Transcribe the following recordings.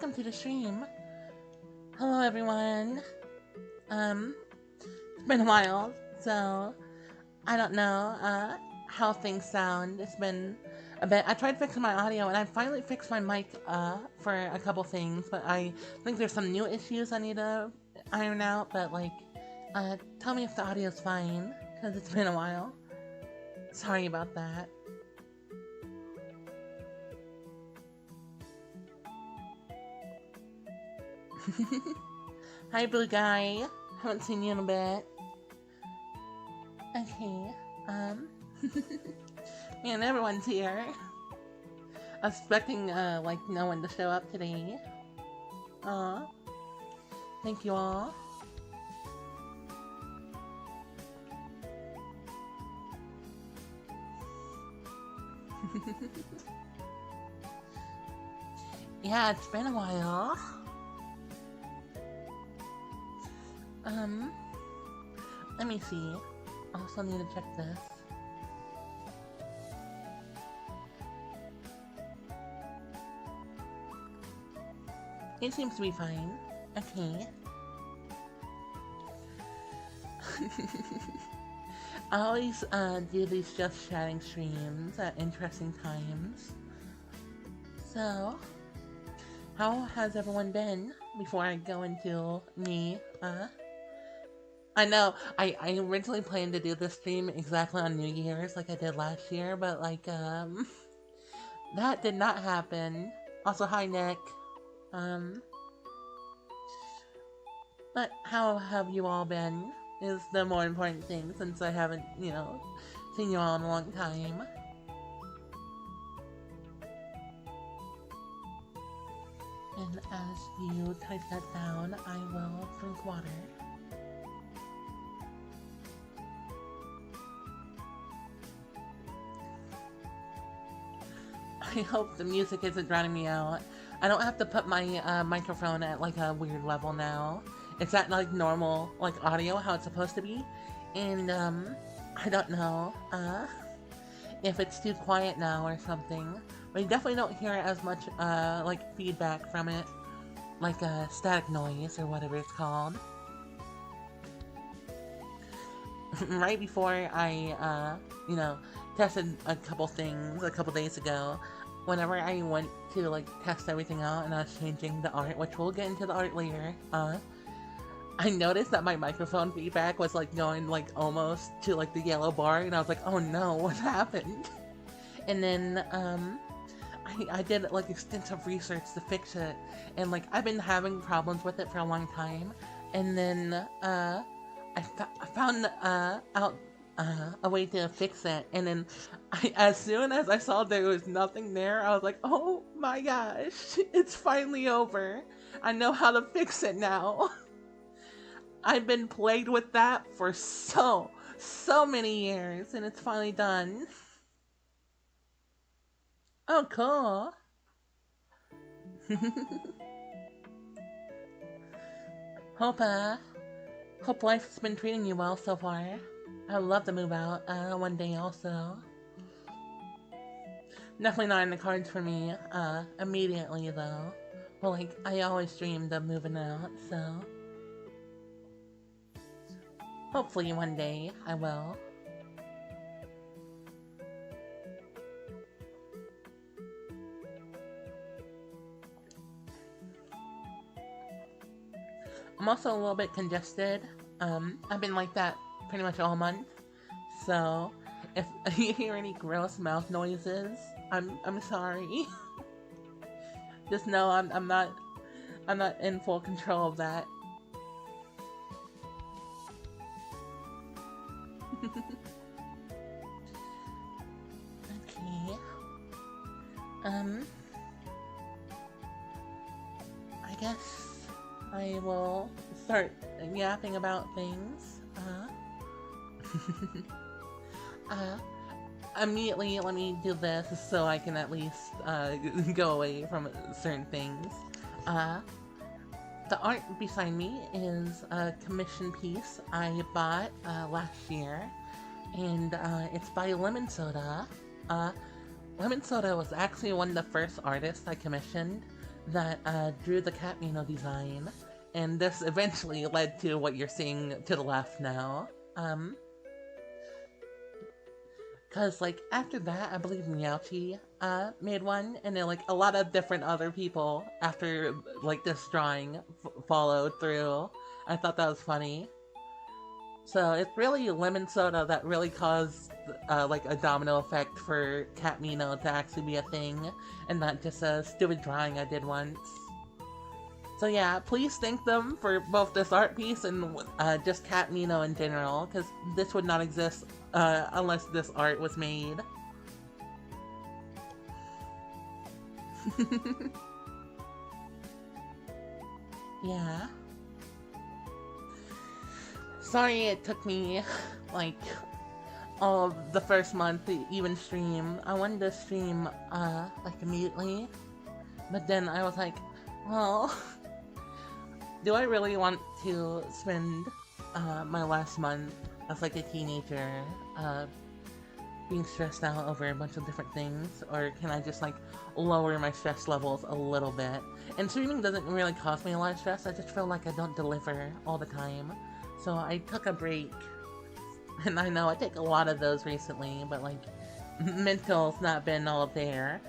welcome to the stream. Hello everyone. It's been a while, so I don't know how things sound. It's been a bit. I tried fixing my audio and I finally fixed my mic for a couple things, but I think there's some new issues I need to iron out, but like tell me if the audio's fine, because it's been a while. Sorry about that. Hi, Blue Guy. Haven't seen you in a bit. Okay, man, everyone's here. I was expecting, like, no one to show up today. Aw. Thank you all. Yeah, it's been a while. Let me see. I also need to check this. It seems to be fine. Okay. I always do these just chatting streams at interesting times. So, how has everyone been before I go into me? I know, I originally planned to do this stream exactly on New Year's like I did last year, but like, that did not happen. Also, hi Nick. But how have you all been is the more important thing since I haven't, you know, seen you all in a long time. And as you type that down, I will drink water. I hope the music isn't drowning me out. I don't have to put my microphone at like a weird level now. It's at like normal like audio, how it's supposed to be. And I don't know if it's too quiet now or something. But you definitely don't hear as much like feedback from it. Like static noise or whatever it's called. Right before I you know, tested a couple things a couple days ago, whenever I went to like test everything out and I was changing the art, which we'll get into the art later, I noticed that my microphone feedback was like going like almost to like the yellow bar, and I was like, oh no, what happened? And then I did like extensive research to fix it, and like I've been having problems with it for a long time, and then I found out a way to fix it, and then as soon as I saw there was nothing there, I was like, oh my gosh, it's finally over. I know how to fix it now. I've been plagued with that for so many years, and it's finally done. Oh, cool. Hope life's been treating you well so far. I would love to move out one day also. Definitely not in the cards for me immediately though. Well, like, I always dreamed of moving out, so hopefully one day I will. I'm also a little bit congested. I've been like that pretty much all month. So if you hear any gross mouth noises, I'm sorry. Just know I'm not in full control of that. Okay. I guess I will start yapping about things. Immediately, let me do this so I can at least go away from certain things. The art beside me is a commission piece I bought last year, and it's by Lemon Soda. Lemon Soda was actually one of the first artists I commissioned, that drew the Catmino design, and this eventually led to what you're seeing to the left now. Cause like after that, I believe Meowchi made one, and then like a lot of different other people after like this drawing followed through. I thought that was funny. So it's really lemon soda that really caused like a domino effect for Catmino to actually be a thing, and not just a stupid drawing I did once. So yeah, please thank them for both this art piece and just Catmino in general, because this would not exist unless this art was made. Yeah. Sorry it took me, like, all of the first month to even stream. I wanted to stream, like, immediately. But then I was like, well, do I really want to spend, my last month as, like, a teenager, being stressed out over a bunch of different things? Or can I just, like, lower my stress levels a little bit? And streaming doesn't really cause me a lot of stress, I just feel like I don't deliver all the time. So I took a break, and I know I take a lot of those recently, but like, mental's not been all there.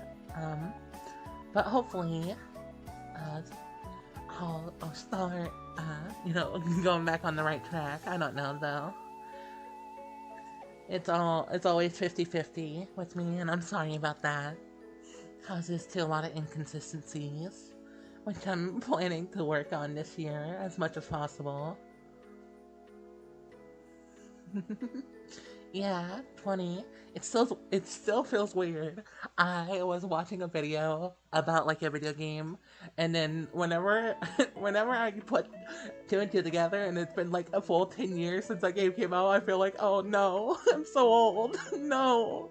But hopefully, I'll start, you know, going back on the right track. I don't know though. It's always 50-50 with me, and I'm sorry about that. Causes to a lot of inconsistencies, which I'm planning to work on this year as much as possible. Yeah, 20. It still feels weird. I was watching a video about like a video game, and then whenever whenever I put two and two together, and it's been like a full 10 years since that game came out, I feel like, oh no, I'm so old. No.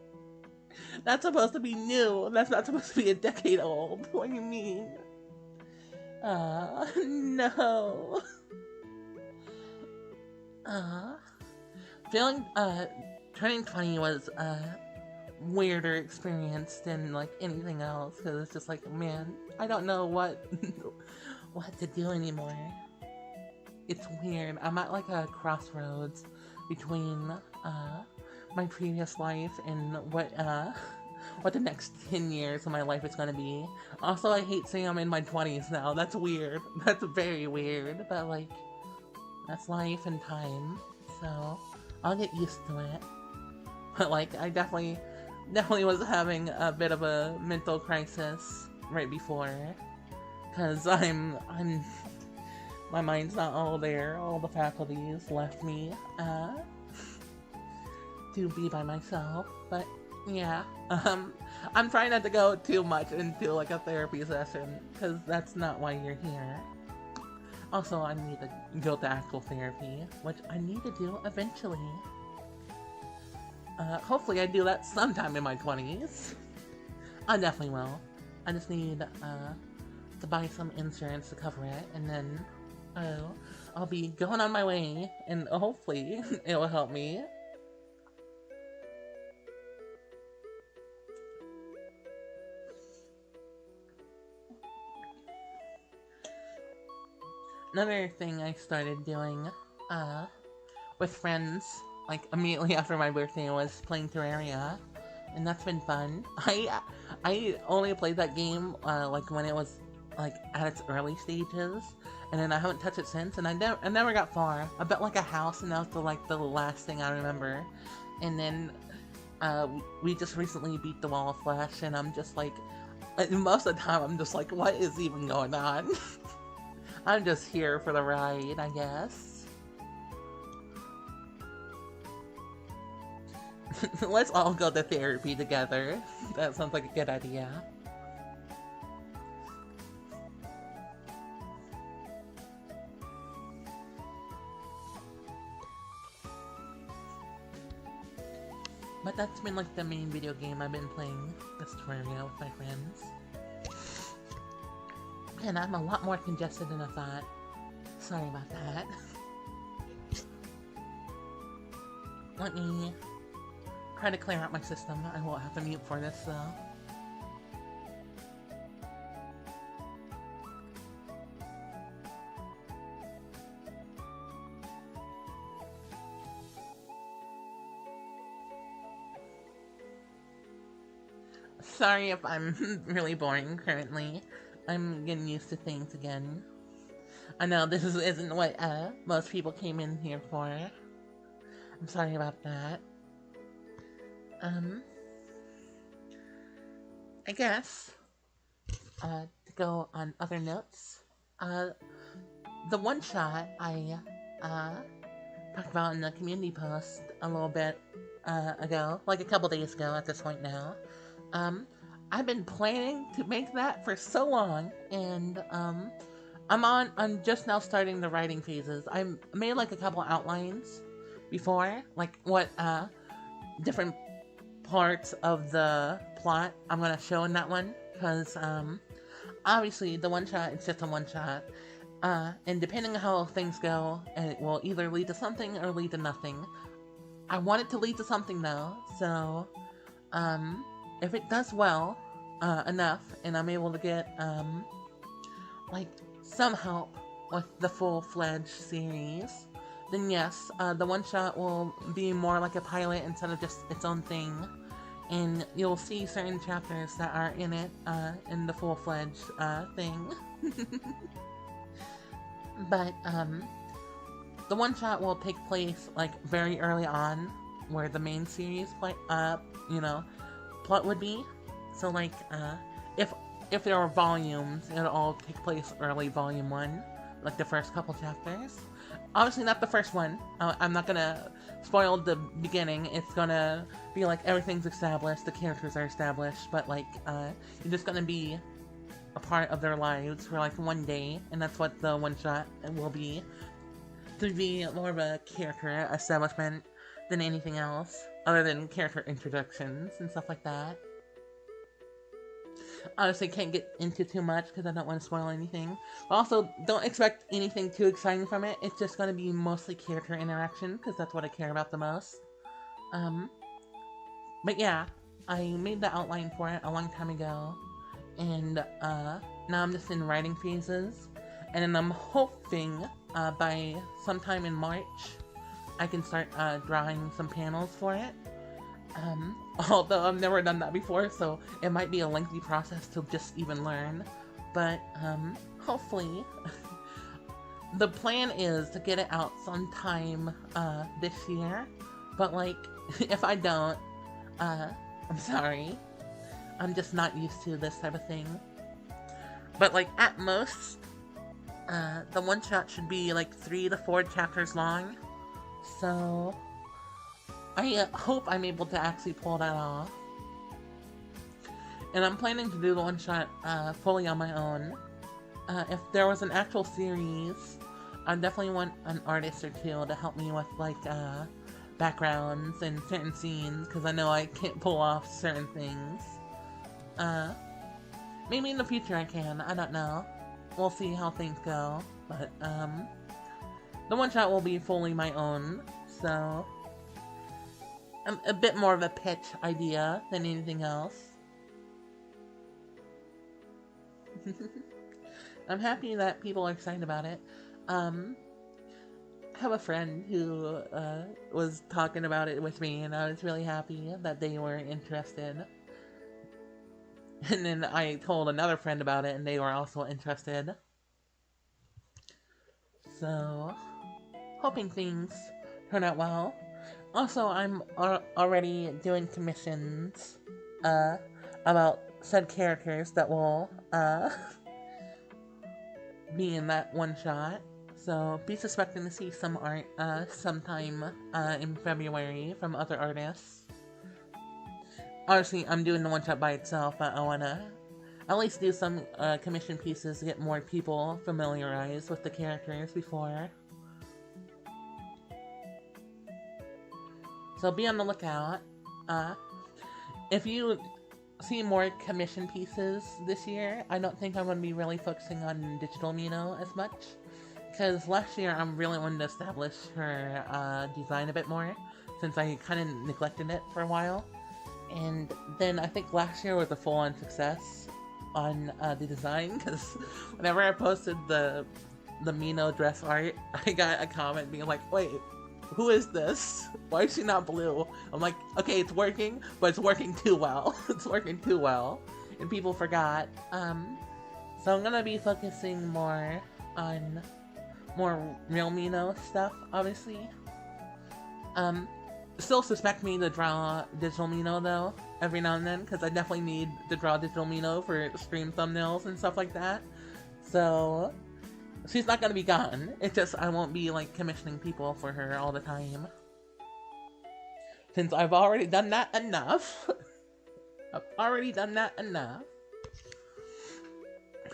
That's supposed to be new. That's not supposed to be a decade old. What do you mean? No. Feeling, turning 20 was a weirder experience than, like, anything else, because it's just like, man, I don't know what, what to do anymore. It's weird. I'm at, like, a crossroads between, my previous life and what the next 10 years of my life is gonna be. Also, I hate saying I'm in my 20s now. That's weird. That's very weird, but, like, that's life and time, so I'll get used to it. But like, I definitely was having a bit of a mental crisis right before, cause my mind's not all there. All the faculties left me to be by myself. But yeah, I'm trying not to go too much into like a therapy session, cause that's not why you're here. Also, I need to go to actual therapy, which I need to do eventually. Hopefully I do that sometime in my 20s. I definitely will. I just need, to buy some insurance to cover it, and then, I'll be going on my way, and hopefully it will help me. Another thing I started doing, with friends, like, immediately after my birthday was playing Terraria, and that's been fun. I only played that game, like, when it was, like, at its early stages, and then I haven't touched it since, and I never got far. I built, like, a house, and that was, the last thing I remember. And then, we just recently beat the Wall of Flesh, and I'm just, like, most of the time, I'm just like, what is even going on? I'm just here for the ride, I guess. Let's all go to therapy together. That sounds like a good idea. But that's been like the main video game I've been playing this Terraria with my friends. And I'm a lot more congested than I thought. Sorry about that. Let me try to clear out my system. I won't have to mute for this though. Sorry if I'm really boring currently. I'm getting used to things again. I know this isn't what most people came in here for. I'm sorry about that. I guess to go on other notes, the one shot I talked about in the community post a little bit ago, like a couple days ago at this point now. I've been planning to make that for so long, and I'm just now starting the writing phases. I made like a couple outlines before, like what different parts of the plot I'm gonna show in that one, because obviously the one shot, it's just a one shot, and depending on how things go, it will either lead to something or lead to nothing. I want it to lead to something though, so if it does well enough, and I'm able to get like some help with the full-fledged series, then yes, the one shot will be more like a pilot instead of just its own thing, and you'll see certain chapters that are in it in the full-fledged thing. But the one shot will take place like very early on, where the main series plot would be. So like if there are volumes, it'll all take place early volume 1, like the first couple chapters. Obviously not the first one. I'm not gonna spoil the beginning. It's gonna be like everything's established, the characters are established, but like you're just gonna be a part of their lives for like one day, and that's what the one shot will be. To be more of a character establishment than anything else, other than character introductions and stuff like that. Honestly, can't get into too much because I don't want to spoil anything. But also, don't expect anything too exciting from it. It's just going to be mostly character interaction, because that's what I care about the most. But yeah, I made the outline for it a long time ago, and now I'm just in writing phases, and then I'm hoping by sometime in March I can start drawing some panels for it. Although I've never done that before, so it might be a lengthy process to just even learn. But hopefully, the plan is to get it out sometime this year. But like, if I don't, I'm sorry. I'm just not used to this type of thing. But like, at most, the one shot should be like 3 to 4 chapters long. So I hope I'm able to actually pull that off. And I'm planning to do the one shot fully on my own. If there was an actual series, I definitely want an artist or two to help me with like backgrounds and certain scenes, because I know I can't pull off certain things. Maybe in the future I can, I don't know. We'll see how things go. But the one shot will be fully my own, so a bit more of a pitch idea than anything else. I'm happy that people are excited about it. I have a friend who was talking about it with me, and I was really happy that they were interested. And then I told another friend about it, and they were also interested. So, hoping things turn out well. Also, I'm already doing commissions about said characters that will be in that one shot. So be suspecting to see some art sometime in February from other artists. Honestly, I'm doing the one shot by itself, but I wanna at least do some commission pieces to get more people familiarized with the characters before. So be on the lookout. If you see more commission pieces this year, I don't think I'm going to be really focusing on Digital Mino as much. Because last year I really wanted to establish her design a bit more, since I kind of neglected it for a while. And then I think last year was a full-on success on the design, because whenever I posted the Mino dress art, I got a comment being like, wait, who is this? Why is she not blue? I'm like, okay, it's working, but it's working too well. It's working too well. And people forgot. So I'm gonna be focusing more on more real Mino stuff, obviously. Still suspect me to draw digital Mino though, every now and then, because I definitely need to draw digital Mino for stream thumbnails and stuff like that. So she's not gonna be gone. It's just I won't be like commissioning people for her all the time. Since I've already done that enough. I've already done that enough.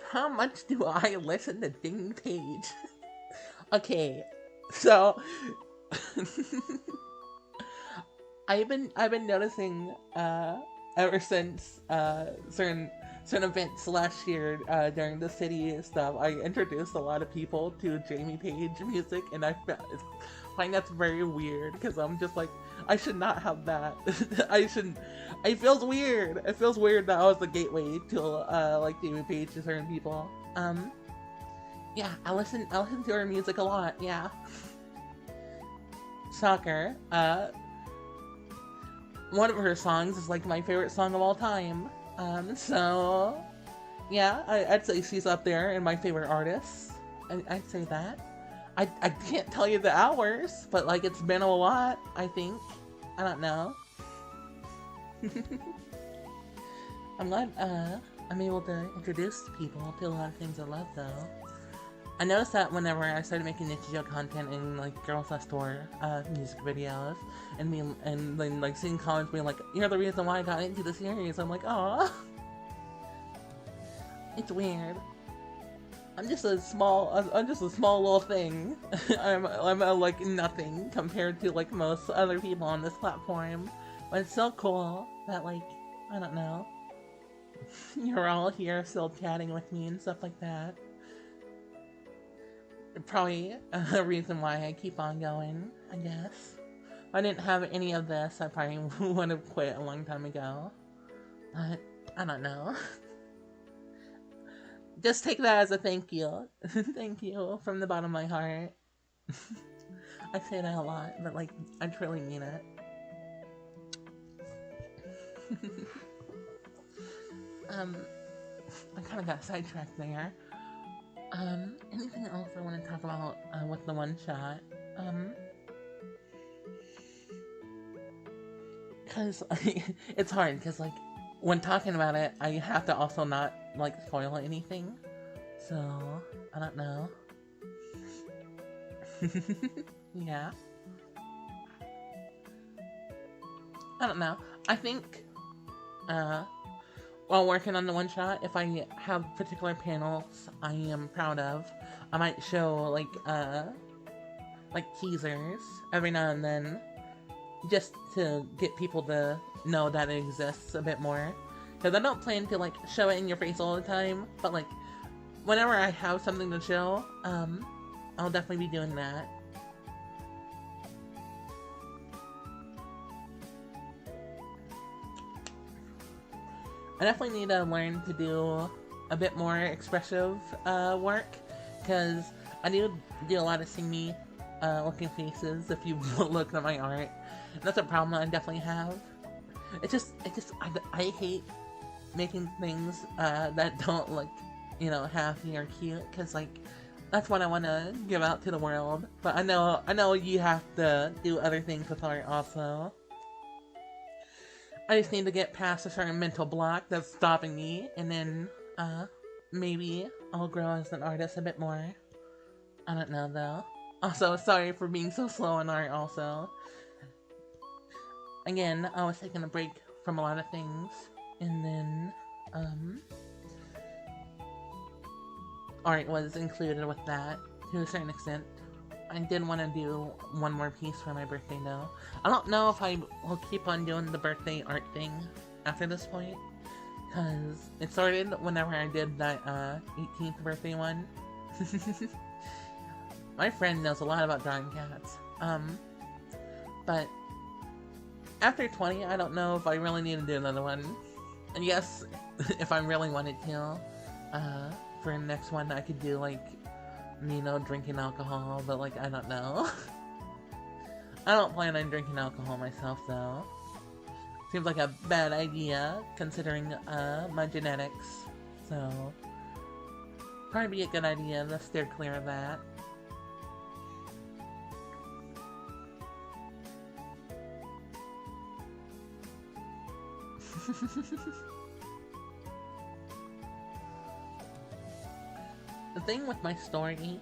How much do I listen to Ding Page? Okay, so I've been noticing ever since certain events last year during the city stuff. I introduced a lot of people to Jamie Page music, and I find that's very weird because I'm just like, I should not have that. I shouldn't. It feels weird. It feels weird that I was the gateway to like Jamie Page to certain people. Yeah, I listen to her music a lot. Yeah. Shocker. One of her songs is like my favorite song of all time. So yeah, I'd say she's up there in my favorite artists. I'd say that. I can't tell you the hours, but like it's been a lot, I think. I don't know. I'm glad I'm able to introduce people to a lot of things I love though. I noticed that whenever I started making Nichijou content in like Girls Next Door music videos, and then like seeing comments being like, "You're the reason why I got into the series," I'm like, "Aw." It's weird. I'm just a small little thing. I'm like nothing compared to like most other people on this platform. But it's so cool that like, I don't know, you're all here still chatting with me and stuff like that. Probably a reason why I keep on going, I guess. If I didn't have any of this, I probably would have quit a long time ago. But, I don't know. Just take that as a thank you. Thank you from the bottom of my heart. I say that a lot, but like, I truly mean it. I kind of got sidetracked there. Anything else I want to talk about with the one shot? Cause it's hard, cause like when talking about it, I have to also not like spoil anything. So I don't know. Yeah. I don't know. I think while working on the one shot, if I have particular panels I am proud of, I might show like teasers every now and then, just to get people to know that it exists a bit more. Because I don't plan to like show it in your face all the time, but like whenever I have something to show, I'll definitely be doing that. I definitely need to learn to do a bit more expressive work, because I do a lot of sing-me looking faces if you look at my art. And that's a problem I definitely have. I hate making things that don't look, you know, happy or cute, because like that's what I want to give out to the world. But I know you have to do other things with art also. I just need to get past a certain mental block that's stopping me, and then, maybe I'll grow as an artist a bit more. I don't know, though. Also, sorry for being so slow in art, also. Again, I was taking a break from a lot of things, and then, art was included with that, to a certain extent. I did want to do one more piece for my birthday though. I don't know if I will keep on doing the birthday art thing after this point, because it started whenever I did that 18th birthday one. My friend knows a lot about drawing cats. But after 20, I don't know if I really need to do another one. And yes, if I really wanted to, for the next one I could do like, you know, drinking alcohol, but like, I don't know. I don't plan on drinking alcohol myself, though. Seems like a bad idea, considering, my genetics. So, probably be a good idea to steer clear of that. The thing with my story,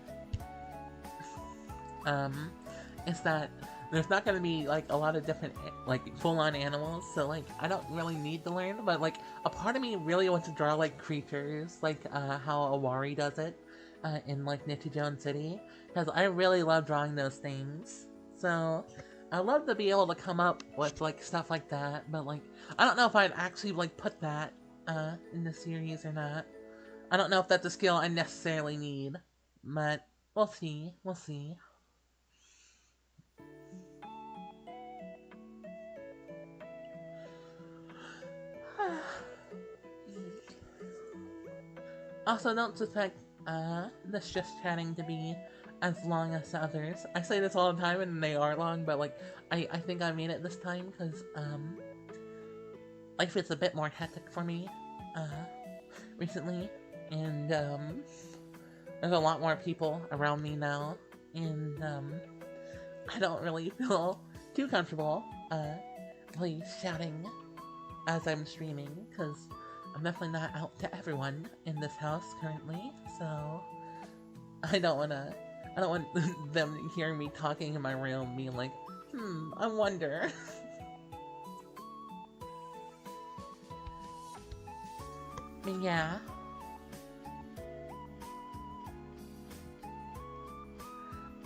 is that there's not gonna be, like, a lot of different, like, full-on animals, so, like, I don't really need to learn, but, like, a part of me really wants to draw, like, creatures, like, how Awari does it, in, like, Nichijou City, because I really love drawing those things, so I'd love to be able to come up with, like, stuff like that, but, like, I don't know if I'd actually, like, put that, in the series or not. I don't know if that's a skill I necessarily need, but we'll see, we'll see. Also, don't suspect, this just chatting to be as long as the others. I say this all the time and they are long, but, like, I think I made it this time because, life is a bit more hectic for me, recently, and, there's a lot more people around me now, and, I don't really feel too comfortable, really shouting as I'm streaming, because I'm definitely not out to everyone in this house currently, so I don't want them hearing me talking in my room, being like, I wonder. But yeah.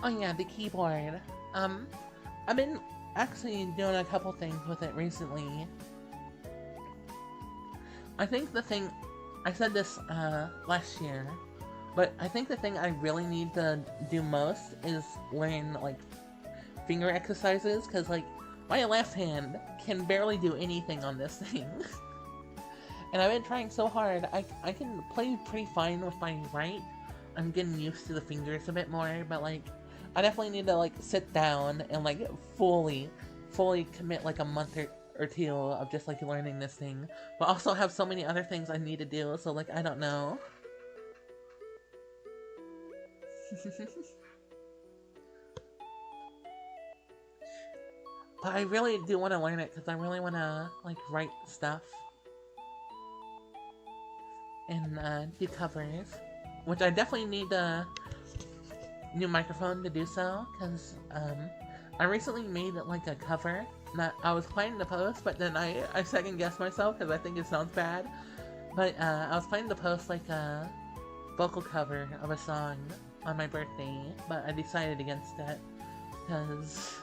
Oh yeah, the keyboard. I've been actually doing a couple things with it recently. I think the thing, I said this, last year, but I think the thing I really need to do most is learn, like, finger exercises, because, like, my left hand can barely do anything on this thing. And I've been trying so hard. I can play pretty fine with my right. I'm getting used to the fingers a bit more, but, like, I definitely need to, like, sit down and, like, fully commit, like, a month or two of just, like, learning this thing, but also have so many other things I need to do, so, like, I don't know. But I really do want to learn it, because I really want to, like, write stuff. And, do covers. Which I definitely need a new microphone to do so, because, I recently made, like, a cover that I was planning to post, but then I second-guessed myself, because I think it sounds bad. But, I was planning to post, like, a vocal cover of a song on my birthday, but I decided against it, because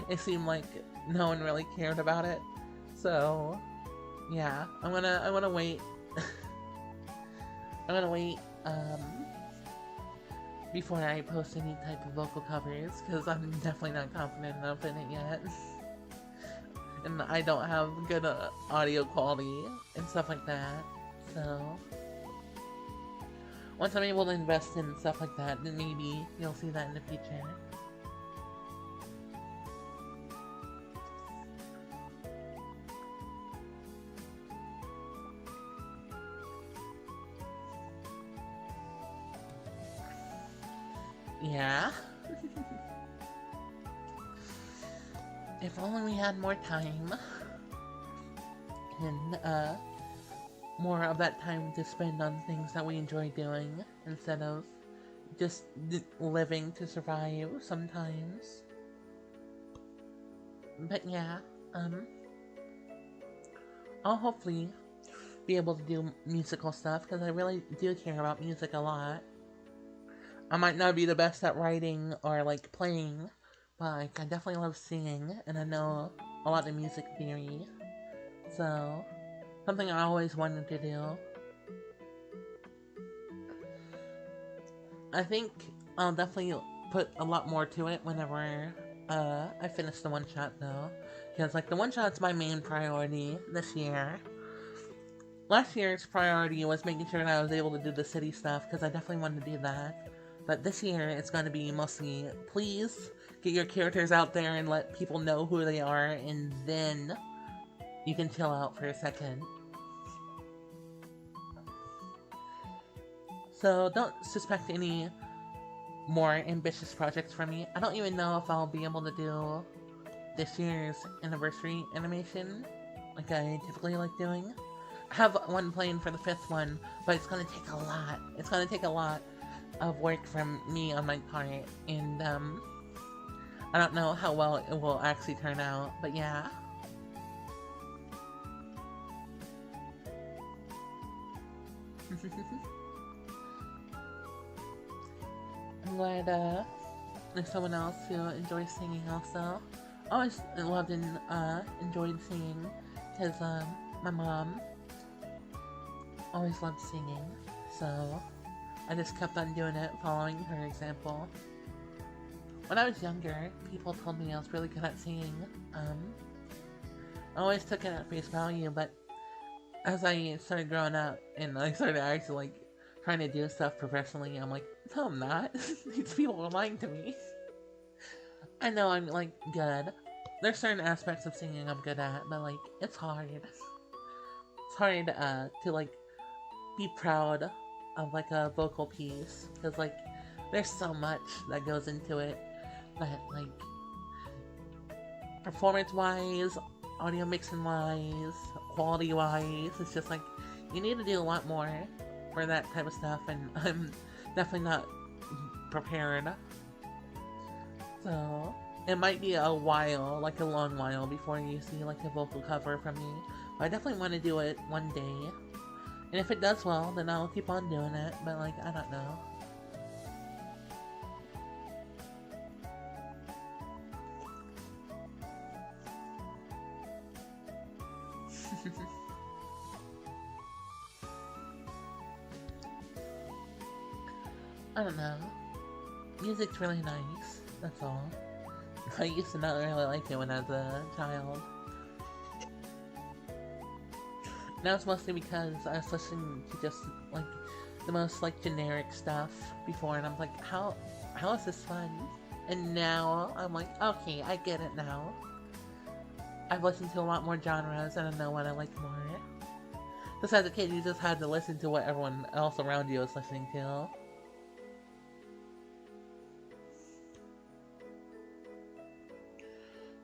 it seemed like no one really cared about it. So, yeah, I'm gonna wait. I'm gonna wait, before I post any type of vocal covers, because I'm definitely not confident enough in it yet. And I don't have good audio quality and stuff like that, so once I'm able to invest in stuff like that, then maybe you'll see that in the future. Yeah. If only we had more time. And, more of that time to spend on things that we enjoy doing, instead of just living to survive sometimes. But yeah, I'll hopefully be able to do musical stuff, because I really do care about music a lot. I might not be the best at writing or, like, playing, but, like, I definitely love singing, and I know a lot of music theory, so something I always wanted to do. I think I'll definitely put a lot more to it whenever I finish the one-shot, though, because, like, the one-shot's my main priority this year. Last year's priority was making sure that I was able to do the city stuff, because I definitely wanted to do that. But this year, it's going to be mostly, please, get your characters out there and let people know who they are, and then you can chill out for a second. So don't suspect any more ambitious projects from me. I don't even know if I'll be able to do this year's anniversary animation like I typically like doing. I have one planned for the 5th one, but it's gonna take a lot. It's gonna take a lot of work from me on my part, and I don't know how well it will actually turn out, but yeah. I'm glad there's someone else who enjoys singing also. I always loved and enjoyed singing because my mom always loved singing, so I just kept on doing it, following her example. When I was younger, people told me I was really good at singing. I always took it at face value, but as I started growing up and I started actually like trying to do stuff professionally, I'm like, no, I'm not. These people are lying to me. I know I'm like good. There's certain aspects of singing I'm good at, but like it's hard. It's hard to like be proud of like a vocal piece because like there's so much that goes into it that like performance wise, audio mixing wise, quality wise, it's just like you need to do a lot more for that type of stuff, and I'm definitely not prepared. So it might be a while, like a long while, before you see like a vocal cover from me. But I definitely want to do it one day. And if it does well, then I'll keep on doing it. But like, I don't know. I don't know. Music's really nice, that's all. I used to not really like it when I was a child. Now it's mostly because I was listening to just like the most like generic stuff before, and I'm like, how is this fun? And now I'm like, okay, I get it now. I've listened to a lot more genres and I know what I like more. Just as a kid, you just had to listen to what everyone else around you was listening to.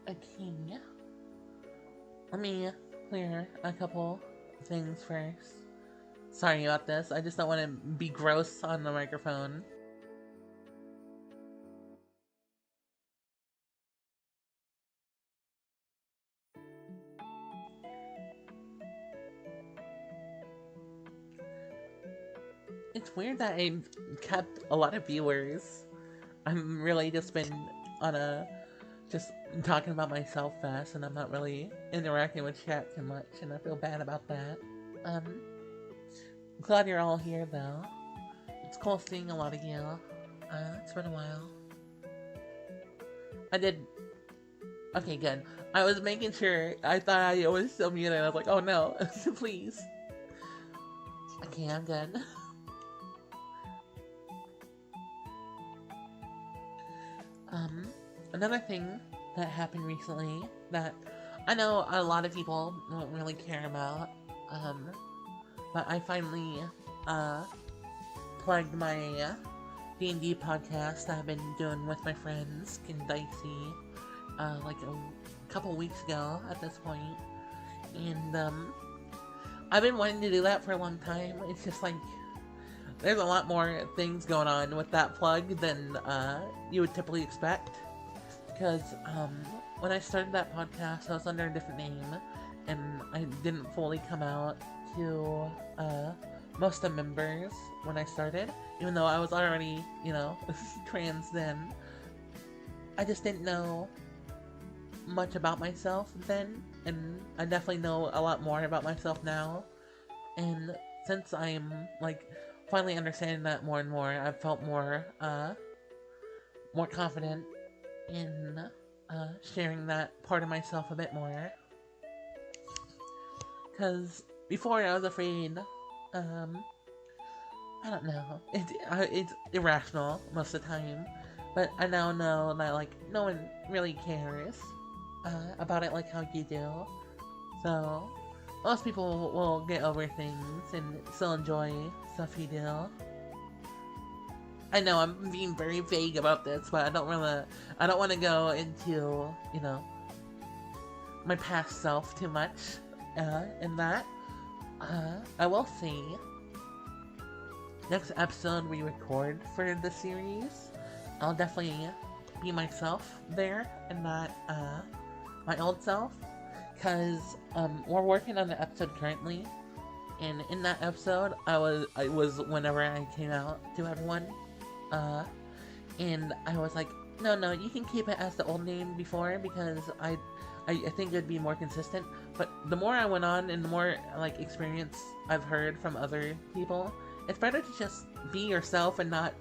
Okay, let me clear a couple things first. Sorry about this, I just don't want to be gross on the microphone. It's weird that I've kept a lot of viewers. I'm really just been on a just talking about myself fast, and I'm not really interacting with chat too much, and I feel bad about that. I'm glad you're all here though. It's cool seeing a lot of you. It's been a while. I did. Okay, good. I was making sure. I thought I was still muted. I was like, oh no, please. Okay, I'm good. Another thing that happened recently that I know a lot of people don't really care about, but I finally, plugged my, D&D podcast that I've been doing with my friends, Skin Dicey, like a couple weeks ago at this point, and, I've been wanting to do that for a long time. It's just like, there's a lot more things going on with that plug than, you would typically expect. Because, when I started that podcast, I was under a different name, and I didn't fully come out to, most of the members when I started, even though I was already, you know, trans then. I just didn't know much about myself then, and I definitely know a lot more about myself now, and since I'm, like, finally understanding that more and more, I've felt more, more confident in sharing that part of myself a bit more. Because before I was afraid, I don't know, it's irrational most of the time, but I now know that, like, no one really cares about it like how you do. So, most people will get over things and still enjoy stuff you do. I know I'm being very vague about this, but I don't want to go into, my past self too much in that. I will say, next episode we record for the series, I'll definitely be myself there and not my old self, because we're working on the episode currently, and in that episode I was whenever I came out to everyone, and I was like, no, you can keep it as the old name before, because I think it'd be more consistent. But the more I went on and the more like experience I've heard from other people, it's better to just be yourself and not,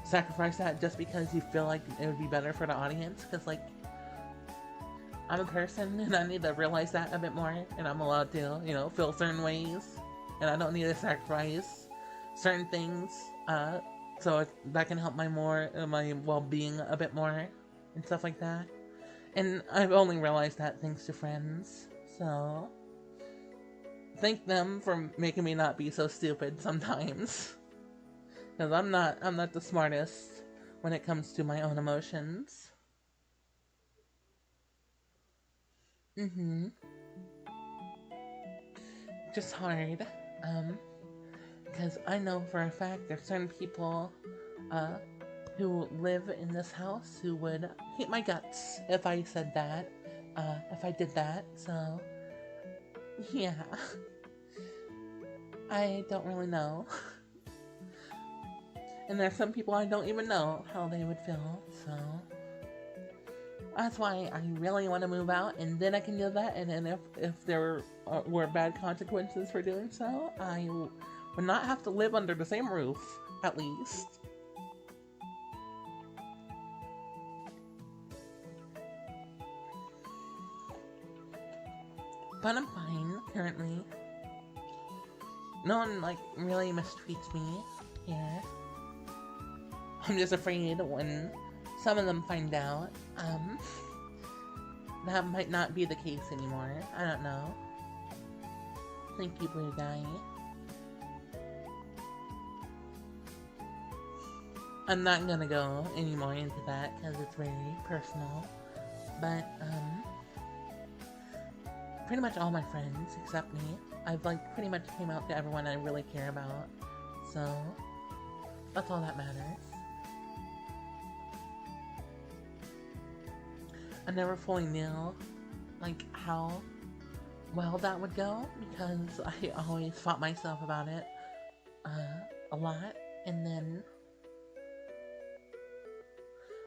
sacrifice that just because you feel like it would be better for the audience. Because, like, I'm a person and I need to realize that a bit more, and I'm allowed to, feel certain ways, and I don't need to sacrifice certain things so that can help my well-being a bit more and stuff like that. And I've only realized that thanks to friends, so thank them for making me not be so stupid sometimes. Because I'm not the smartest when it comes to my own emotions. Just hard. Because I know for a fact there's certain people, who live in this house who would hate my guts if I said that, if I did that, so, yeah. I don't really know. And there's some people I don't even know how they would feel, so that's why I really want to move out, and then I can do that, and then if there were bad consequences for doing so, I would not have to live under the same roof, at least. But I'm fine, currently. No one, like, really mistreats me here. I'm just afraid when some of them find out, that might not be the case anymore. I don't know. Thank you, Blue Guy. I'm not gonna go any more into that because it's very personal. But, pretty much all my friends, except me, I've, like, pretty much came out to everyone I really care about. So, that's all that matters. I never fully knew, like, how well that would go, because I always fought myself about it, a lot, and then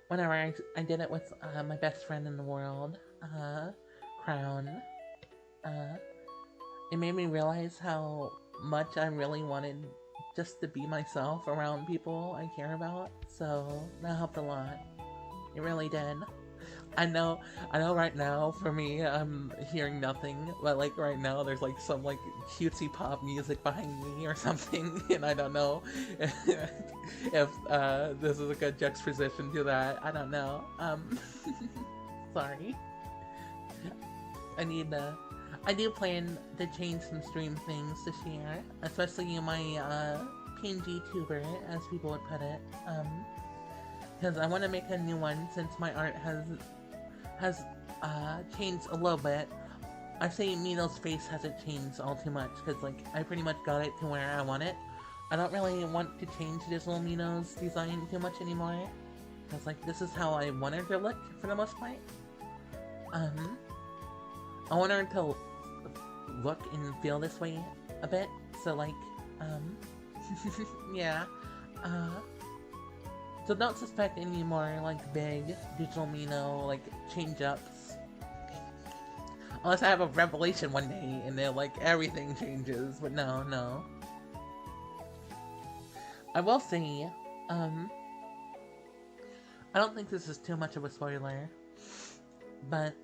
whenever I did it with, my best friend in the world, Crown, it made me realize how much I really wanted just to be myself around people I care about, so that helped a lot. It really did. I know right now, for me, I'm hearing nothing, but, like, right now there's, like, some, like, cutesy pop music behind me or something, and I don't know if this is a good juxtaposition to that. I don't know. Sorry. I do plan to change some stream things this year, especially my, PNG tuber, as people would put it, because I want to make a new one since my art has changed a little bit. I say Mino's face hasn't changed all too much, because, like, I pretty much got it to where I want it. I don't really want to change Digital Mino's design too much anymore, because, like, this is how I want her to look for the most part. I want her to look and feel this way a bit, so, like, yeah, so don't suspect any more, like, big Digital Mino, like, change-ups. Unless I have a revelation one day and then, like, everything changes, but no. I will say, I don't think this is too much of a spoiler, but,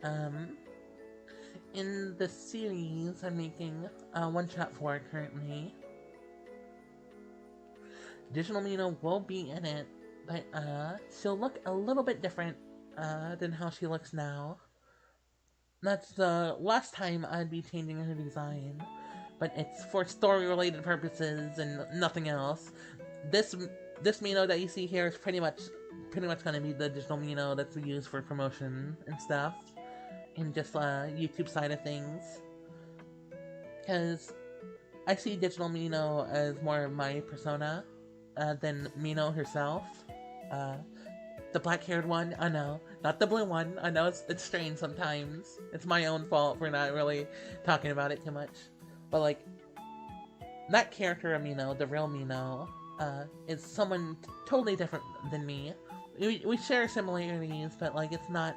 in the series I'm making one shot for currently, Digital Mino will be in it But, she'll look a little bit different, than how she looks now. That's the last time I'd be changing her design, but it's for story-related purposes and nothing else. This this Mino that you see here is pretty much gonna be the digital Mino that's used for promotion and stuff, and just YouTube side of things. Because I see digital Mino as more of my persona than Mino herself. Uh, the black-haired one, I know. Not the blue one. I know it's strange sometimes. It's my own fault for not really talking about it too much. But, like, that character of Mino, the real Mino, is someone totally different than me. We share similarities, but, like, it's not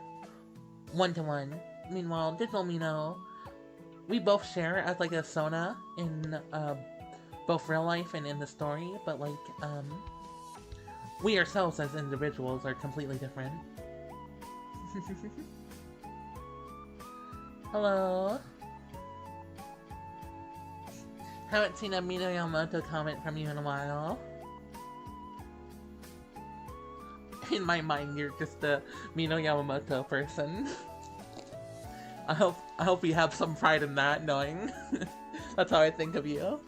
one-to-one. Meanwhile, digital Mino, we both share as, like, a Sona in, both real life and in the story, but, like, we ourselves as individuals are completely different. Hello. Haven't seen a Mino Yamamoto comment from you in a while. In my mind, you're just a Mino Yamamoto person. I hope you have some pride in that, knowing that's how I think of you.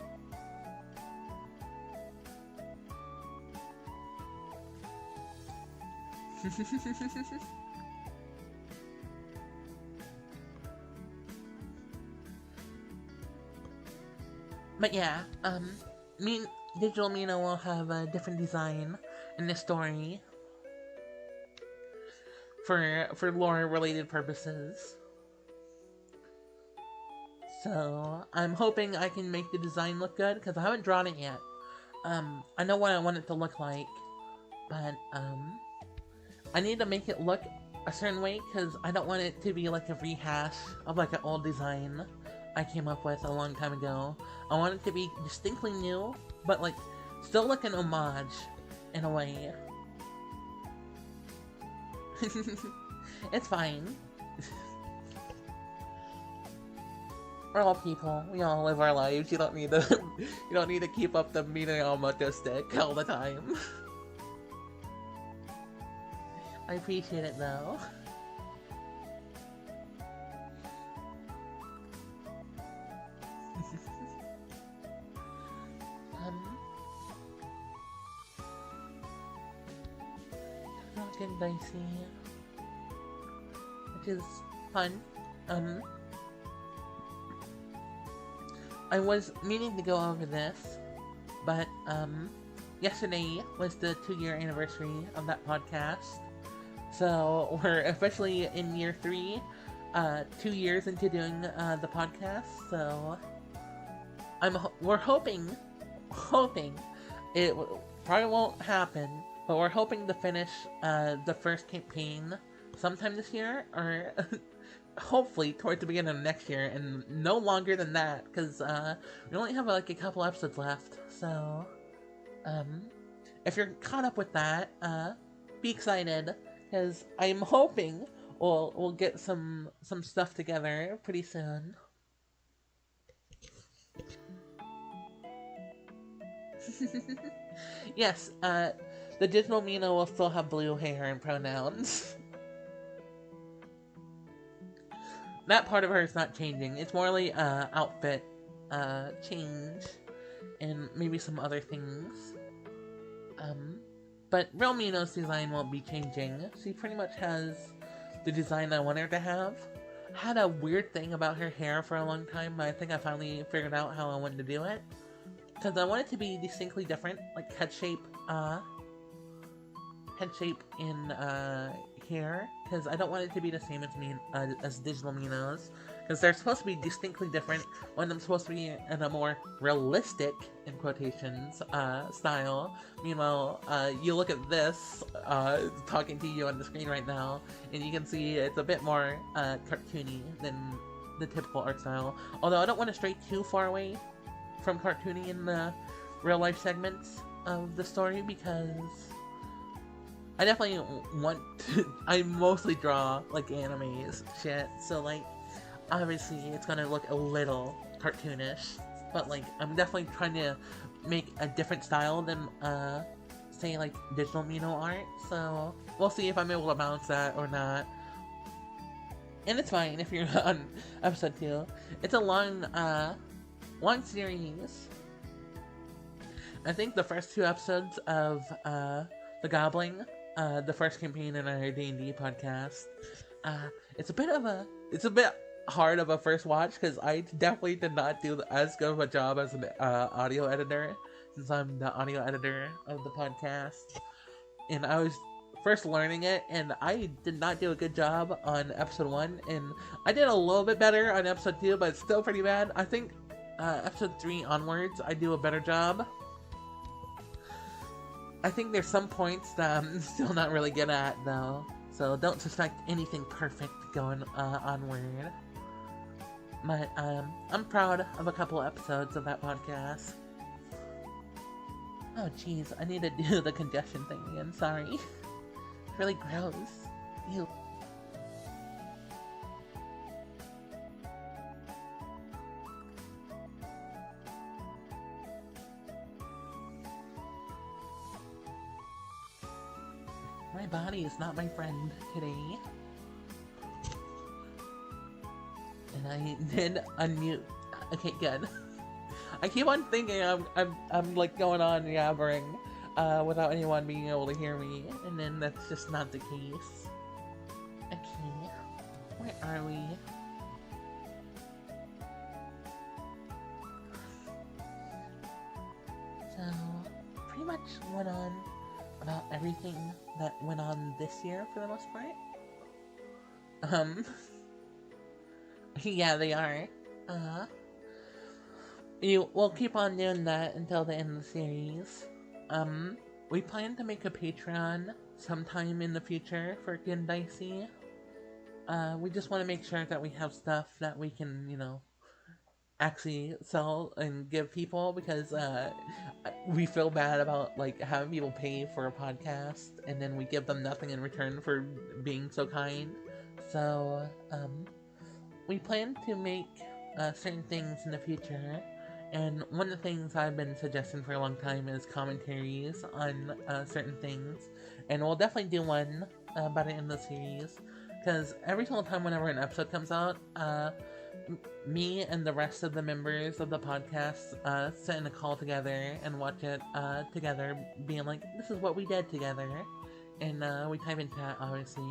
But yeah, Digital Mino will have a different design in this story for lore-related purposes. So, I'm hoping I can make the design look good, because I haven't drawn it yet. I know what I want it to look like, but, I need to make it look a certain way, because I don't want it to be like a rehash of like an old design I came up with a long time ago. I want it to be distinctly new, but like, still like an homage, in a way. It's fine. We're all people. We all live our lives. You don't need to. You don't need to keep up the Mino Yamamoto stick all the time. I appreciate it though. Not dicey, which is fun. I was meaning to go over this, but yesterday was the 2-year anniversary of that podcast. So we're officially in year 3, 2 years into doing the podcast. So we're hoping it probably won't happen, but we're hoping to finish the first campaign sometime this year, or hopefully towards the beginning of next year, and no longer than that, because we only have like a couple episodes left. So if you're caught up with that, be excited, because I'm hoping we'll get some stuff together pretty soon. Yes, the digital Mino will still have blue hair and pronouns. That part of her is not changing. It's more like outfit change and maybe some other things. But real Mino's design won't be changing. She pretty much has the design I want her to have. Had a weird thing about her hair for a long time, but I think I finally figured out how I wanted to do it. Because I want it to be distinctly different, like head shape in hair, because I don't want it to be the same as digital Minos, because they're supposed to be distinctly different when I'm supposed to be in a more realistic, in quotations, style. Meanwhile, you look at this, talking to you on the screen right now, and you can see it's a bit more cartoony than the typical art style. Although I don't want to stray too far away from cartoony in the real life segments of the story, because I definitely want to, I mostly draw like animes shit, so like obviously it's gonna look a little cartoonish, but like I'm definitely trying to make a different style than say like digital Mino art, so we'll see if I'm able to balance that or not. And it's fine if you're on episode 2. It's a long series. I think the first 2 episodes of The Gobbling, the first campaign in our D&D podcast, it's a bit hard of a first watch because I definitely did not do as good of a job as an audio editor, since I'm the audio editor of the podcast, and I was first learning it, and I did not do a good job on episode 1, and I did a little bit better on episode 2, but it's still pretty bad. I think episode 3 onwards, I do a better job. I think there's some points that I'm still not really good at, though, so don't suspect anything perfect going onward. But I'm proud of a couple episodes of that podcast. Oh jeez, I need to do the congestion thing again, sorry. Really gross. Ew. My body is not my friend today. And I did unmute. Okay, good. I keep on thinking I'm like going on yabbering without anyone being able to hear me, and then that's just not the case. Okay, where are we? So, pretty much went on about everything that went on this year for the most part. Yeah, they are. We'll keep on doing that until the end of the series. We plan to make a Patreon sometime in the future for Good Dicey. We just want to make sure that we have stuff that we can, you know, actually sell and give people, because we feel bad about like having people pay for a podcast and then we give them nothing in return for being so kind. So we plan to make certain things in the future, and one of the things I've been suggesting for a long time is commentaries on certain things, and we'll definitely do one by the end of the series, because every single time whenever an episode comes out, me and the rest of the members of the podcast sit in a call together and watch it together, being like, this is what we did together, and we type in chat, obviously.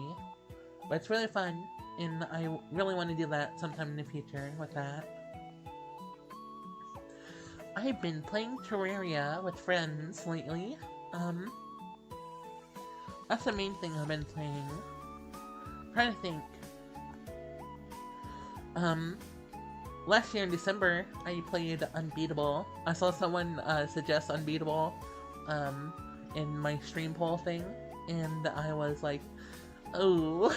But it's really fun, and I really want to do that sometime in the future with that. I've been playing Terraria with friends lately. That's the main thing I've been playing. I'm trying to think. Last year in December, I played Unbeatable. I saw someone suggest Unbeatable in my stream poll thing, and I was like, oh,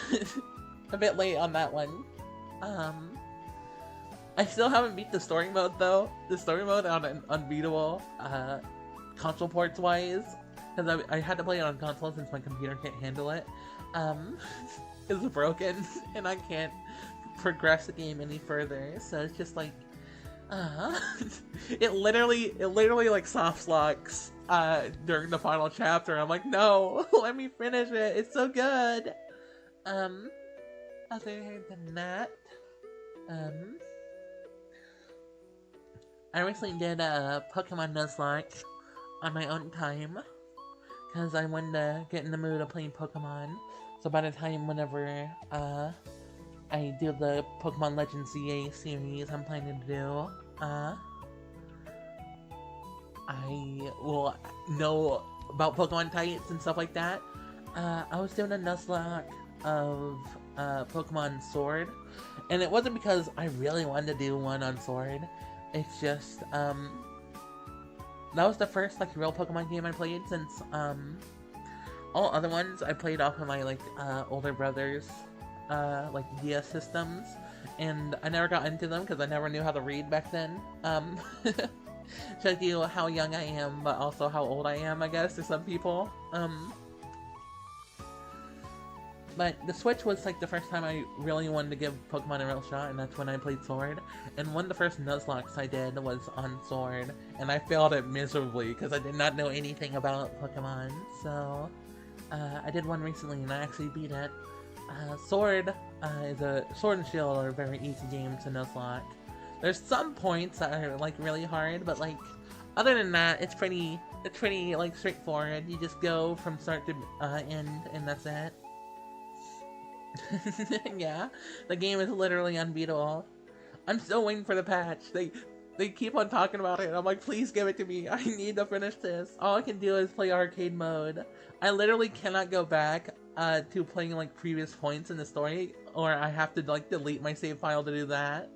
a bit late on that one. I still haven't beat the story mode though. The story mode on Unbeatable, console ports wise, because I had to play it on console since my computer can't handle it. It's broken, and I can't progress the game any further. So it's just like, it literally like soft locks during the final chapter. I'm like, no, let me finish it. It's so good. Other than that, I recently did a Pokemon Nuzlocke on my own time, because I wanted to get in the mood of playing Pokemon. So by the time whenever I do the Pokemon Legends ZA series I'm planning to do, I will know about Pokemon types and stuff like that. I was doing a Nuzlocke of Pokemon Sword, and it wasn't because I really wanted to do one on Sword. It's just, that was the first, like, real Pokemon game I played since, all other ones I played off of my, like, older brother's, like, DS systems, and I never got into them because I never knew how to read back then. Shows you how young I am, but also how old I am, I guess, to some people. But the Switch was like the first time I really wanted to give Pokemon a real shot, and that's when I played Sword. And one of the first Nuzlocks I did was on Sword, and I failed it miserably because I did not know anything about Pokemon. So I did one recently, and I actually beat it. Sword is a Sword and Shield are very easy games to Nuzlocke. There's some points that are like really hard, but like other than that, it's pretty like straightforward. You just go from start to end, and that's it. Yeah, the game is literally unbeatable. I'm still waiting for the patch. They keep on talking about it, and I'm like, please give it to me. I need to finish this. All I can do is play arcade mode. I literally cannot go back to playing like previous points in the story, or I have to like delete my save file to do that.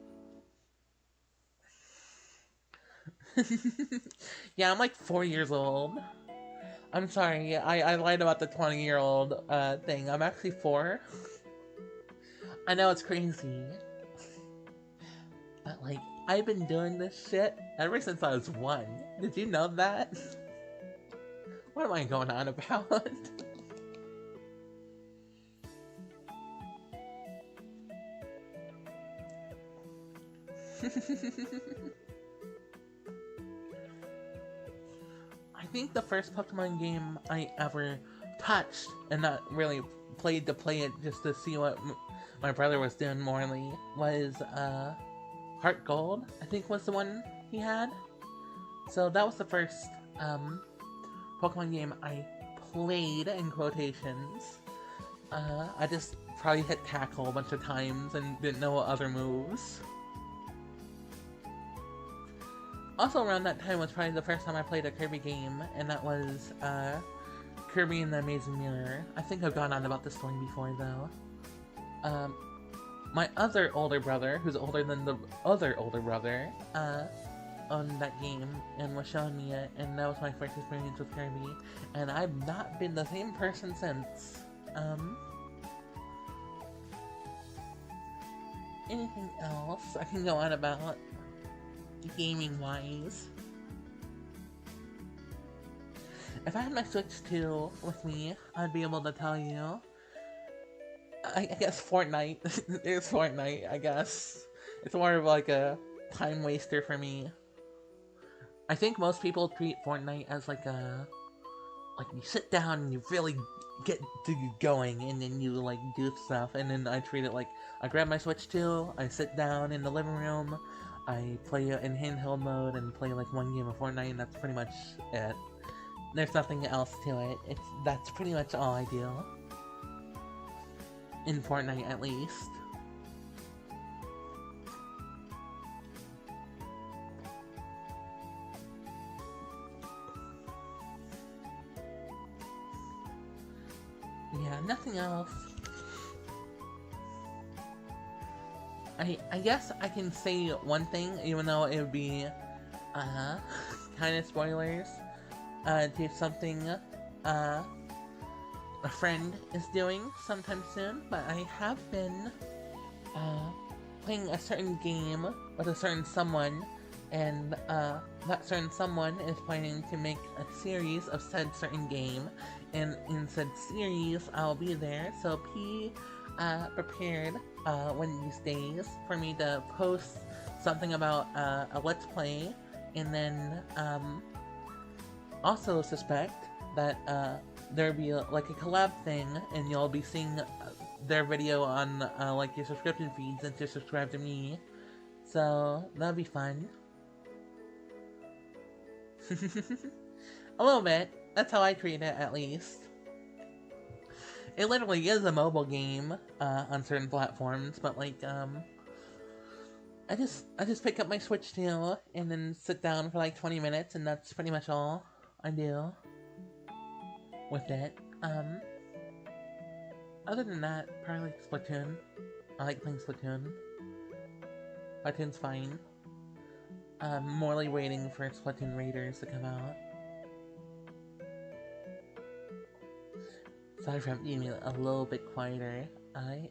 Yeah, I'm like 4 years old. I'm sorry, I lied about the 20-year-old thing. I'm actually 4. I know it's crazy. But like, I've been doing this shit ever since I was 1. Did you know that? What am I going on about? I think the first Pokemon game I ever touched and not really played to play it just to see what my brother was doing morally was Heart Gold, I think was the one he had. So that was the first Pokemon game I played in quotations. I just probably hit tackle a bunch of times and didn't know other moves. Also around that time was probably the first time I played a Kirby game, and that was Kirby and the Amazing Mirror. I think I've gone on about this story before though. My other older brother, who's older than the other older brother, owned that game and was showing me it, and that was my first experience with Kirby, and I've not been the same person since. Anything else I can go on about gaming-wise? If I had my Switch 2 with me, I'd be able to tell you. I guess Fortnite. There's Fortnite, I guess. It's more of like a time waster for me. I think most people treat Fortnite as like a... like you sit down and you really get to going and then you like do stuff, and then I treat it like I grab my Switch 2, I sit down in the living room, I play it in handheld mode and play like one game of Fortnite, and that's pretty much it. There's nothing else to it. That's pretty much all I do. In Fortnite, at least. Yeah, nothing else. I guess I can say one thing, even though it would be, kind of spoilers, to something, a friend is doing sometime soon, but I have been, playing a certain game with a certain someone, and, that certain someone is planning to make a series of said certain game, and in said series, I'll be there, so be, prepared, one of these days for me to post something about, a Let's Play, and then, also suspect that, there'll be like a collab thing, and you'll be seeing their video on like your subscription feeds and to subscribe to me. So that'll be fun. A little bit. That's how I treat it, at least. It literally is a mobile game on certain platforms, but like I just pick up my Switch 2 and then sit down for like 20 minutes, and that's pretty much all I do with it. Other than that, probably like Splatoon. I like playing Splatoon. Splatoon's fine. I'm morely waiting for Splatoon Raiders to come out. Sorry for being a little bit quieter.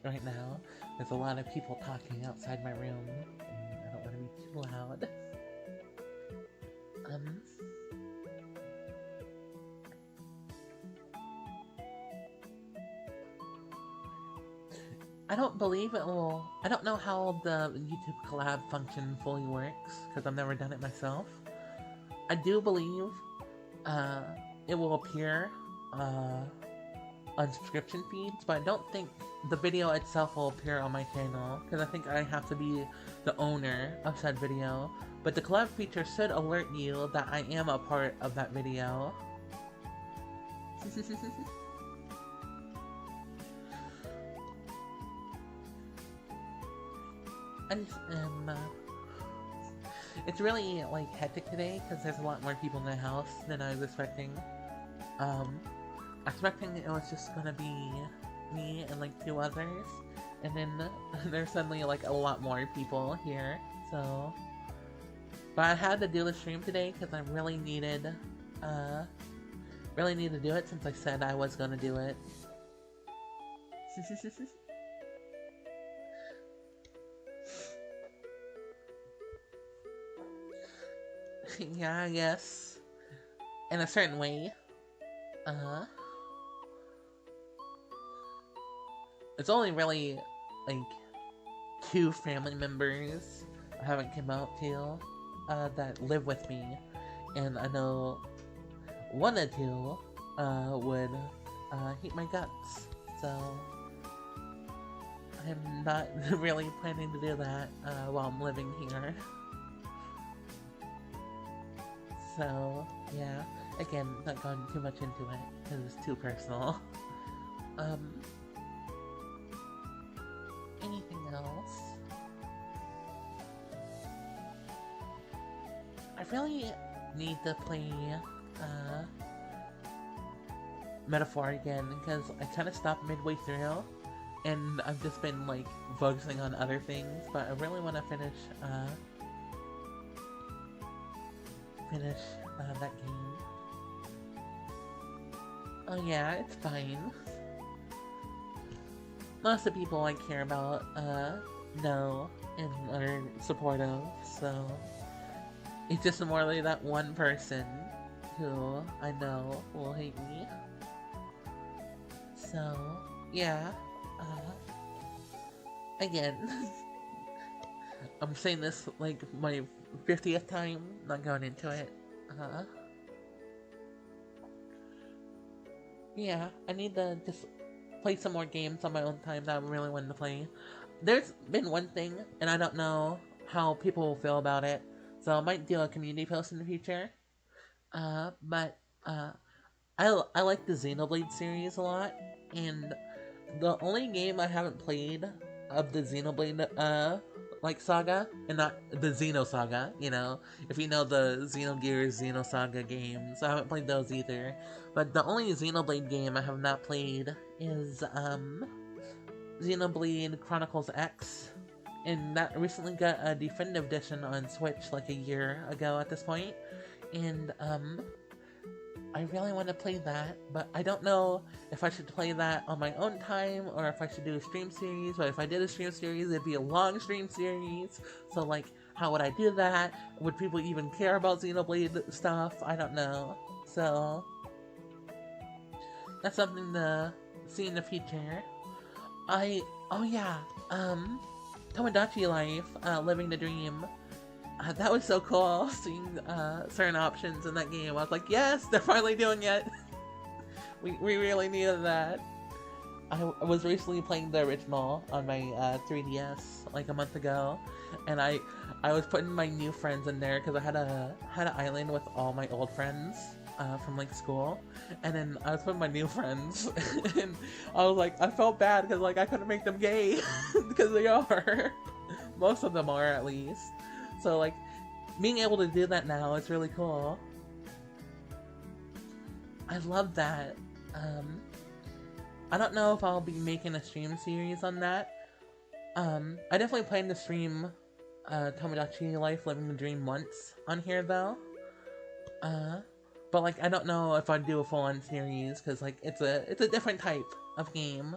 Right now, there's a lot of people talking outside my room, and I don't want to be too loud. I don't believe it will. I don't know how the YouTube collab function fully works because I've never done it myself. I do believe uh, it will appear on subscription feeds, but I don't think the video itself will appear on my channel because I think I have to be the owner of said video. But the collab feature should alert you that I am a part of that video. I just am, it's really, like, hectic today, because there's a lot more people in the house than I was expecting. Expecting it was just gonna be me and, like, 2 others, and then there's suddenly, like, a lot more people here, so... But I had to do the stream today, because I really needed to do it, since I said I was gonna do it. Yeah, I guess. In a certain way. It's only really, like, 2 family members I haven't come out to, that live with me. And I know one or 2, would, hate my guts. So, I'm not really planning to do that, while I'm living here. So, yeah. Again, not going too much into it, because it's too personal. Anything else? I really need to play, Metaphor again, because I kind of stopped midway through, and I've just been, like, focusing on other things, but I really want to finish that game. Oh yeah, it's fine. Most of the people I care about, know and are supportive, so... It's just more like that one person who I know will hate me. So, yeah, again, I'm saying this like my 50th time, not going into it. Yeah, I need to just play some more games on my own time that I really wanted to play. There's been one thing, and I don't know how people will feel about it, so I might do a community post in the future. I like the Xenoblade series a lot, and the only game I haven't played of the Xenoblade, like, saga, and not the Xenosaga, you know, if you know the Xenogears, Xenosaga games, I haven't played those either, but the only Xenoblade game I have not played is, Xenoblade Chronicles X, and that recently got a definitive edition on Switch, like, a year ago at this point, and, I really want to play that, but I don't know if I should play that on my own time, or if I should do a stream series, but if I did a stream series, it'd be a long stream series, so, like, how would I do that? Would people even care about Xenoblade stuff? I don't know, so... That's something to see in the future. Oh yeah, Tomodachi Life, Living the Dream. That was so cool, seeing certain options in that game. I was like, yes, they're finally doing it! we really needed that. I was recently playing the original on my 3DS like a month ago, and I was putting my new friends in there because I had an island with all my old friends from like school, and then I was putting my new friends, and I was like, I felt bad because like I couldn't make them gay because they are. Most of them are, at least. So, like, being able to do that now is really cool. I love that. I don't know if I'll be making a stream series on that. I definitely plan to stream Tomodachi Life Living the Dream once on here, though. But, like, I don't know if I'd do a full-on series, because, like, it's a different type of game.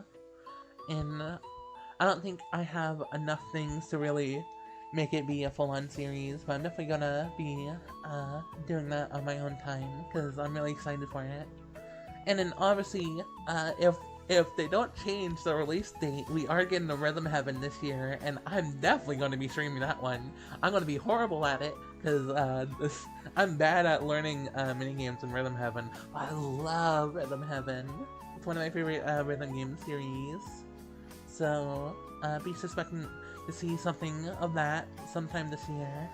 And I don't think I have enough things to really make it be a full-on series, but I'm definitely gonna be doing that on my own time, because I'm really excited for it. And then obviously, if if they don't change the release date, we are getting a Rhythm Heaven this year, and I'm definitely going to be streaming that one. I'm going to be horrible at it, because I'm bad at learning minigames in Rhythm Heaven. I love Rhythm Heaven. It's one of my favorite rhythm game series. So, be suspecting to see something of that sometime this year.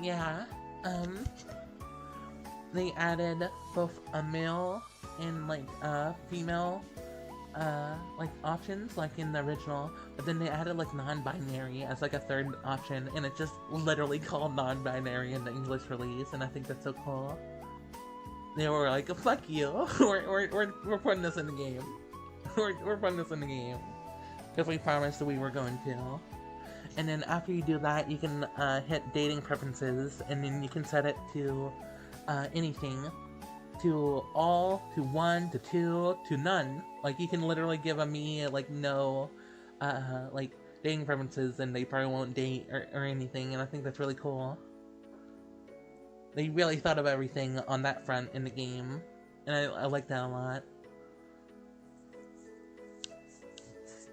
Yeah, they added both a male and like female like options like in the original, but then they added like non-binary as like a third option, and it's just literally called non-binary in the English release, and I think that's so cool. They were like, fuck you, we're putting this in the game. we're putting this in the game. Because we promised that we were going to. And then after you do that, you can hit dating preferences, and then you can set it to anything. To all, to one, to two, to none. Like, you can literally give a me, like, no, like, dating preferences, and they probably won't date or anything, and I think that's really cool. They really thought of everything on that front in the game, and I like that a lot.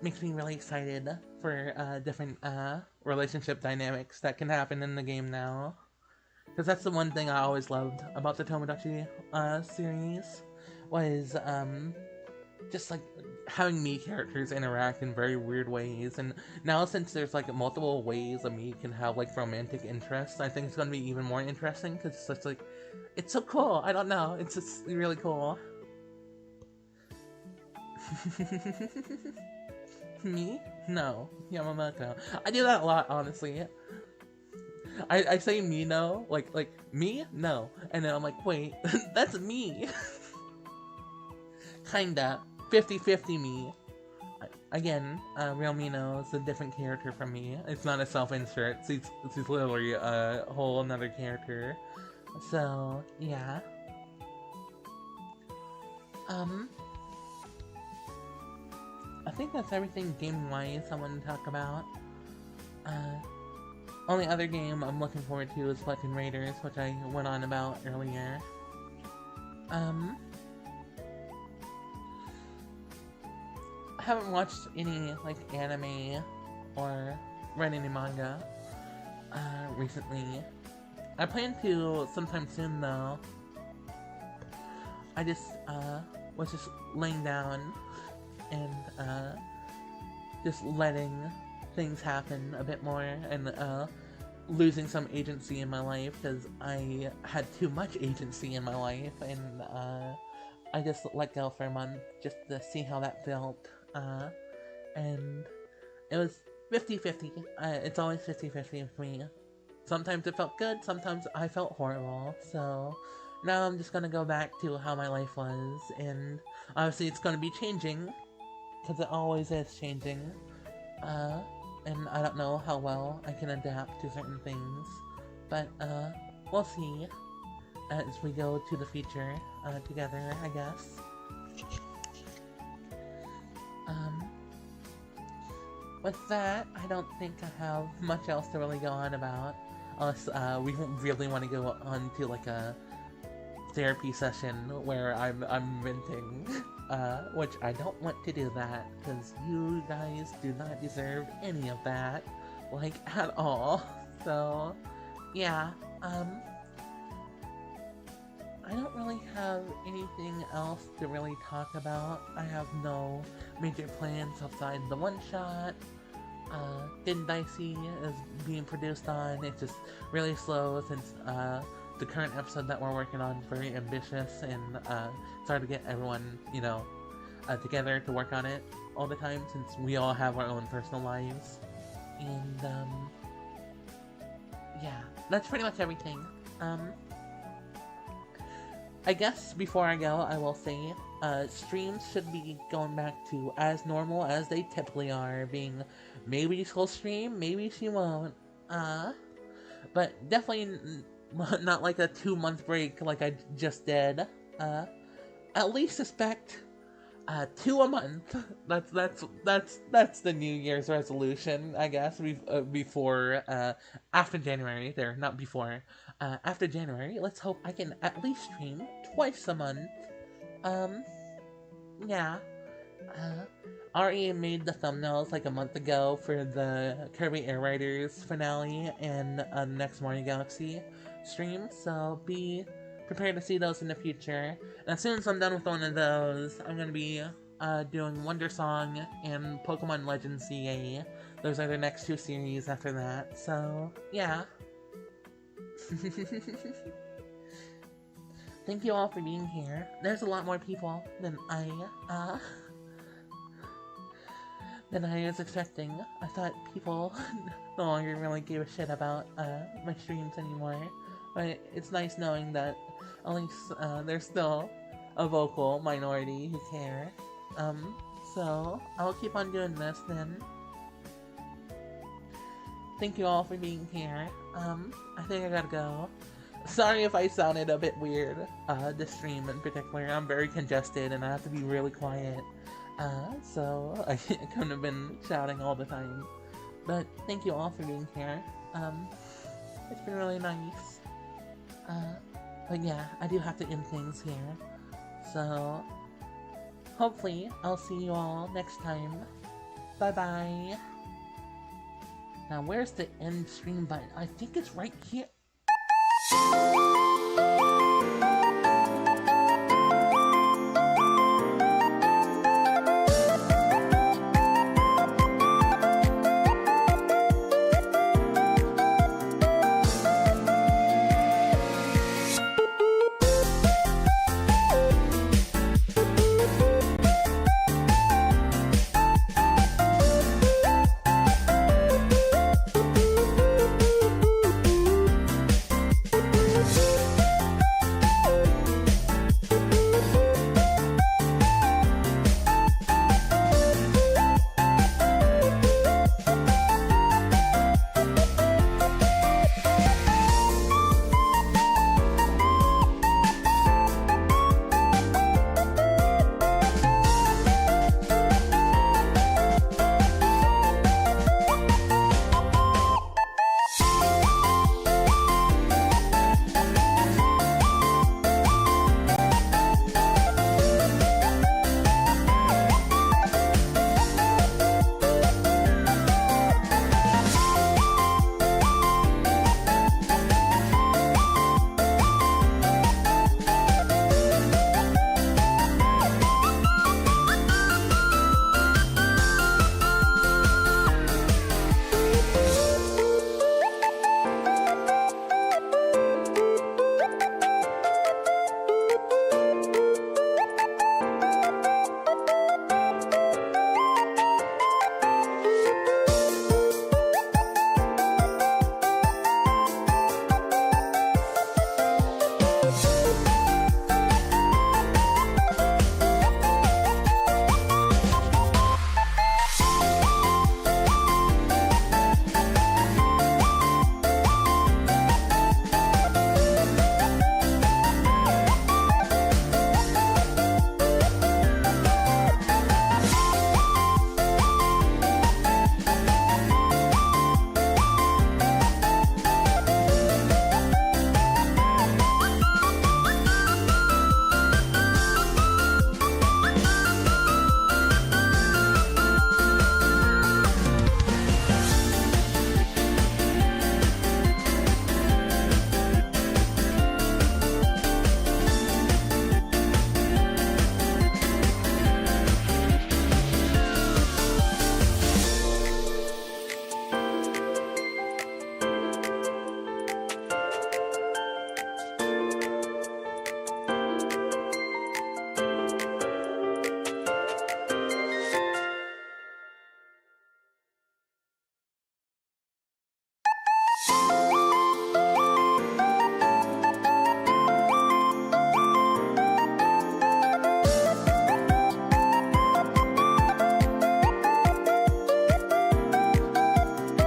Makes me really excited for different relationship dynamics that can happen in the game now. Because that's the one thing I always loved about the Tomodachi series, was just like having me characters interact in very weird ways. And now since there's like multiple ways a me can have like romantic interests, I think it's going to be even more interesting, because it's just like, it's so cool. I don't know, it's just really cool. Me? No. Yamamoto. I do that a lot, honestly. I say me no, like me? No. And then I'm like, wait, that's me. Kinda. 50-50 me. Again, Real Mino is a different character from me. It's not a self-insert, it's literally a whole another character. So, yeah. I think that's everything game-wise I want to talk about. Only other game I'm looking forward to is Splatoon Raiders, which I went on about earlier. I haven't watched any, like, anime or read any manga, recently. I plan to sometime soon, though. I just, was just laying down and, just letting things happen a bit more, and losing some agency in my life, because I had too much agency in my life, and I just let go for a month just to see how that felt, and it was 50-50. It's always 50-50 with me. Sometimes it felt good, sometimes I felt horrible, so now I'm just gonna go back to how my life was, and obviously it's gonna be changing, because it always is changing, and I don't know how well I can adapt to certain things, but, we'll see as we go to the future, together, I guess. With that, I don't think I have much else to really go on about, unless, we really want to go on to, like, a therapy session where I'm venting, which I don't want to do that, because you guys do not deserve any of that, like, at all. So, yeah, I don't really have anything else to really talk about. I have no major plans outside the one-shot. Din Dicey is being produced on. It's just really slow since, the current episode that we're working on is very ambitious, and it's hard to get everyone, you know, together to work on it all the time, since we all have our own personal lives. And, yeah, that's pretty much everything. I guess before I go, I will say, streams should be going back to as normal as they typically are, being maybe she'll stream, maybe she won't, but definitely not like a 2-month break like I just did. At least expect 2 a month. That's the New Year's resolution, I guess. Before after January, not before. after January, let's hope I can at least stream twice a month. Um, yeah. Ari made the thumbnails like a month ago for the Kirby Air Riders finale and next Mario Galaxy stream, so be prepared to see those in the future. And as soon as I'm done with one of those, I'm gonna be doing Wonder Song and Pokemon Legends CA. Those are the next two series after that, so yeah. Thank you all for being here. There's a lot more people than I was expecting. I thought people no longer really gave a shit about my streams anymore. But it's nice knowing that at least there's still a vocal minority who care. So I'll keep on doing this then. Thank you all for being here. I think I gotta go. Sorry if I sounded a bit weird, this stream in particular. I'm very congested and I have to be really quiet. So I couldn't have been shouting all the time. But thank you all for being here. It's been really nice. But yeah, I do have to end things here. So hopefully I'll see you all next time. Bye bye. Now where's the end stream button? I think it's right here.